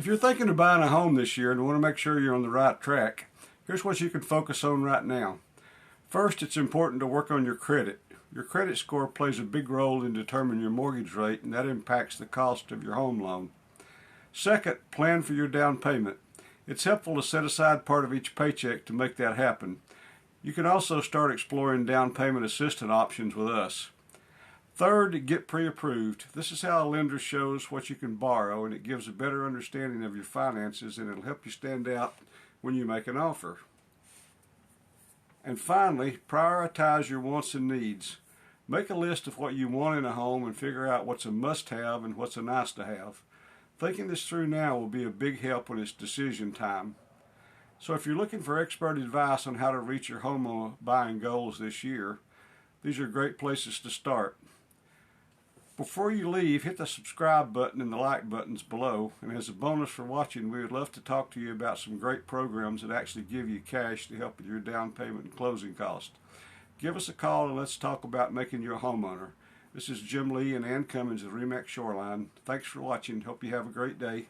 If you're thinking of buying a home this year and want to make sure you're on the right track, here's what you can focus on right now. First, it's important to work on your credit. Your credit score plays a big role in determining your mortgage rate, and that impacts the cost of your home loan. Second, plan for your down payment. It's helpful to set aside part of each paycheck to make that happen. You can also start exploring down payment assistance options with us. Third, get pre-approved. This is how a lender shows what you can borrow, and it gives a better understanding of your finances, and it'll help you stand out when you make an offer. And finally, prioritize your wants and needs. Make a list of what you want in a home and figure out what's a must-have and what's a nice-to-have. Thinking this through now will be a big help when it's decision time. So if you're looking for expert advice on how to reach your home buying goals this year, these are great places to start. Before you leave, hit the subscribe button and the like buttons below. And as a bonus for watching, we would love to talk to you about some great programs that actually give you cash to help with your down payment and closing costs. Give us a call and let's talk about making you a homeowner. This is Jim Lee and Ann Cummings of Shoreline. Thanks for watching. Hope you have a great day.